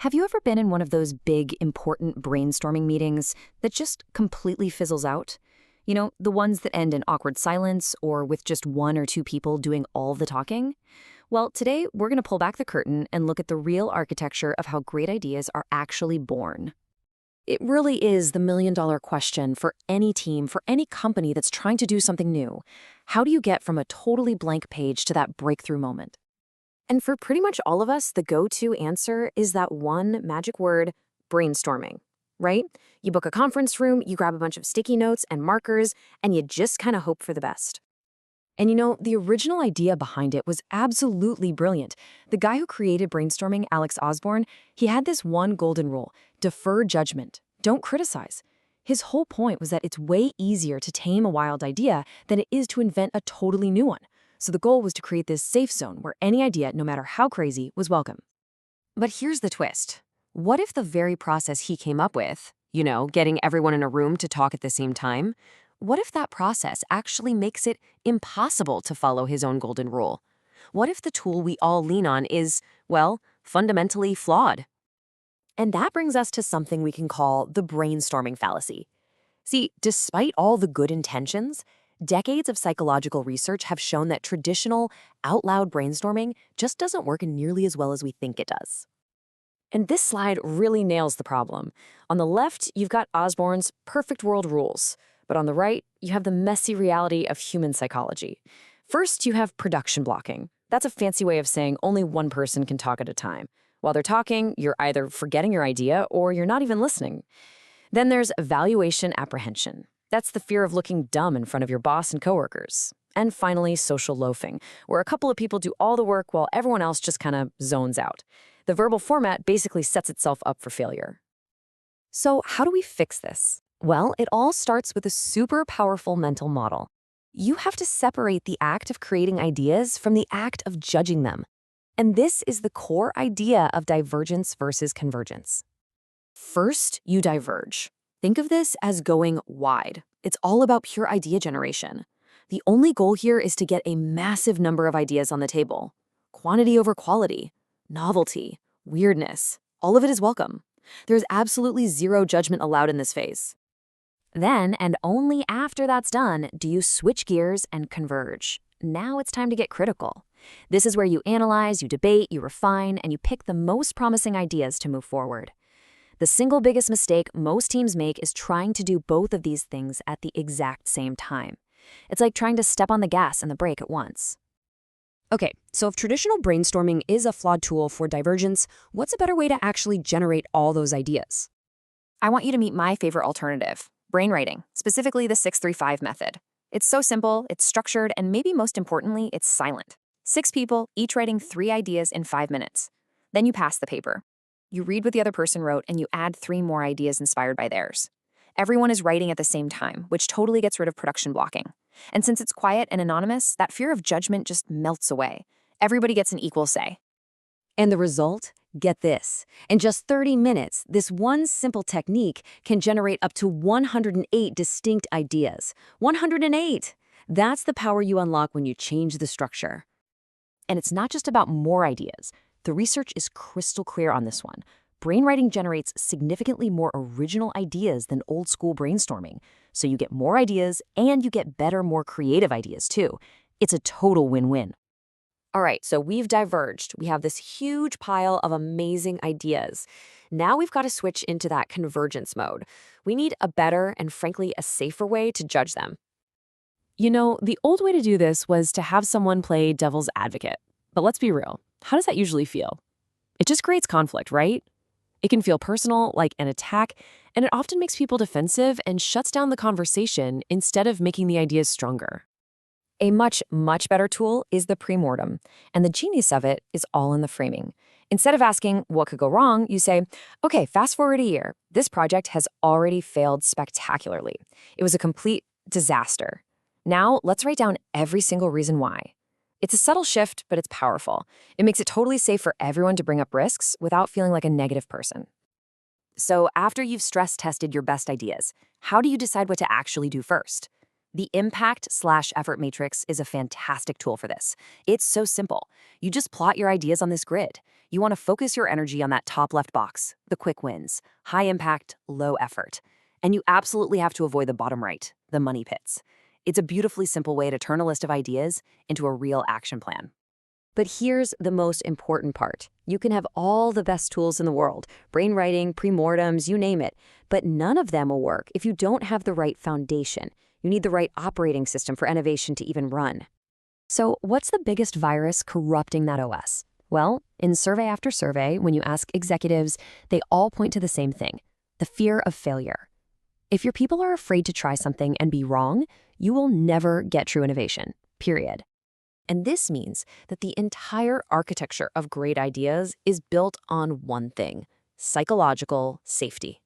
Have you ever been in one of those big, important brainstorming meetings that just completely fizzles out? The ones that end in awkward silence or with just one or two people doing all the talking? Well, today we're going to pull back the curtain and look at the real architecture of how great ideas are actually born. It really is the million-dollar question for any team, for any company that's trying to do something new. How do you get from a totally blank page to that breakthrough moment? And for pretty much all of us, the go-to answer is that one magic word, brainstorming, right? You book a conference room, you grab a bunch of sticky notes and markers, and you just kind of hope for the best. And the original idea behind it was absolutely brilliant. The guy who created brainstorming, Alex Osborne, he had this one golden rule: defer judgment, don't criticize. His whole point was that it's way easier to tame a wild idea than it is to invent a totally new one. So the goal was to create this safe zone where any idea, no matter how crazy, was welcome. But here's the twist. What if the very process he came up with, getting everyone in a room to talk at the same time, what if that process actually makes it impossible to follow his own golden rule? What if the tool we all lean on is, well, fundamentally flawed? And that brings us to something we can call the brainstorming fallacy. See, despite all the good intentions, decades of psychological research have shown that traditional, out-loud brainstorming just doesn't work nearly as well as we think it does. And this slide really nails the problem. On the left, you've got Osborne's perfect world rules, but on the right, you have the messy reality of human psychology. First, you have production blocking. That's a fancy way of saying only one person can talk at a time. While they're talking, you're either forgetting your idea or you're not even listening. Then there's evaluation apprehension. That's the fear of looking dumb in front of your boss and coworkers. And finally, social loafing, where a couple of people do all the work while everyone else just kind of zones out. The verbal format basically sets itself up for failure. So how do we fix this? Well, it all starts with a super powerful mental model. You have to separate the act of creating ideas from the act of judging them. And this is the core idea of divergence versus convergence. First, you diverge. Think of this as going wide. It's all about pure idea generation. The only goal here is to get a massive number of ideas on the table. Quantity over quality, novelty, weirdness, all of it is welcome. There's absolutely zero judgment allowed in this phase. Then, and only after that's done, do you switch gears and converge. Now it's time to get critical. This is where you analyze, you debate, you refine, and you pick the most promising ideas to move forward. The single biggest mistake most teams make is trying to do both of these things at the exact same time. It's like trying to step on the gas and the brake at once. Okay, so if traditional brainstorming is a flawed tool for divergence, what's a better way to actually generate all those ideas? I want you to meet my favorite alternative, brainwriting, specifically the 6-3-5 method. It's so simple, it's structured, and maybe most importantly, it's silent. 6 people, each writing 3 ideas in 5 minutes. Then you pass the paper. You read what the other person wrote, and you add 3 more ideas inspired by theirs. Everyone is writing at the same time, which totally gets rid of production blocking. And since it's quiet and anonymous, that fear of judgment just melts away. Everybody gets an equal say. And the result? Get this. In just 30 minutes, this one simple technique can generate up to 108 distinct ideas. 108! That's the power you unlock when you change the structure. And it's not just about more ideas. The research is crystal clear on this one. Brainwriting generates significantly more original ideas than old-school brainstorming. So you get more ideas, and you get better, more creative ideas, too. It's a total win-win. All right, so we've diverged. We have this huge pile of amazing ideas. Now we've got to switch into that convergence mode. We need a better and, frankly, a safer way to judge them. The old way to do this was to have someone play devil's advocate. But let's be real. How does that usually feel? It just creates conflict, right? It can feel personal, like an attack, and it often makes people defensive and shuts down the conversation instead of making the ideas stronger. A much, much better tool is the premortem, and the genius of it is all in the framing. Instead of asking what could go wrong, you say, okay, fast forward a year. This project has already failed spectacularly. It was a complete disaster. Now let's write down every single reason why. It's a subtle shift, but it's powerful. It makes it totally safe for everyone to bring up risks without feeling like a negative person. So after you've stress tested your best ideas, how do you decide what to actually do first? The impact/effort matrix is a fantastic tool for this. It's so simple. You just plot your ideas on this grid. You want to focus your energy on that top left box, the quick wins, high impact, low effort. And you absolutely have to avoid the bottom right, the money pits. It's a beautifully simple way to turn a list of ideas into a real action plan. But here's the most important part. You can have all the best tools in the world, brainwriting, premortems, you name it, but none of them will work if you don't have the right foundation. You need the right operating system for innovation to even run. So what's the biggest virus corrupting that OS? Well, in survey after survey, when you ask executives, they all point to the same thing, the fear of failure. If your people are afraid to try something and be wrong, you will never get true innovation, period. And this means that the entire architecture of great ideas is built on one thing: psychological safety.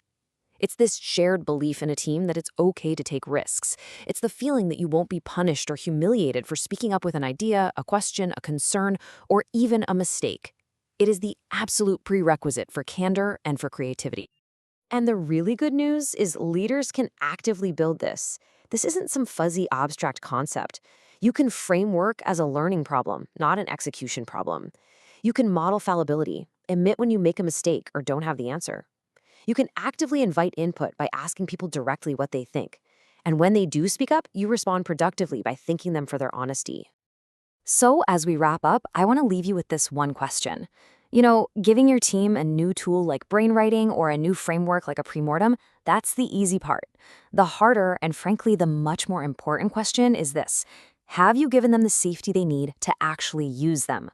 It's this shared belief in a team that it's okay to take risks. It's the feeling that you won't be punished or humiliated for speaking up with an idea, a question, a concern, or even a mistake. It is the absolute prerequisite for candor and for creativity. And the really good news is leaders can actively build this. This isn't some fuzzy, abstract concept. You can frame work as a learning problem, not an execution problem. You can model fallibility, admit when you make a mistake or don't have the answer. You can actively invite input by asking people directly what they think. And when they do speak up, you respond productively by thanking them for their honesty. So as we wrap up, I want to leave you with this one question. Giving your team a new tool like brainwriting or a new framework like a premortem, that's the easy part. The harder and frankly the much more important question is this: have you given them the safety they need to actually use them?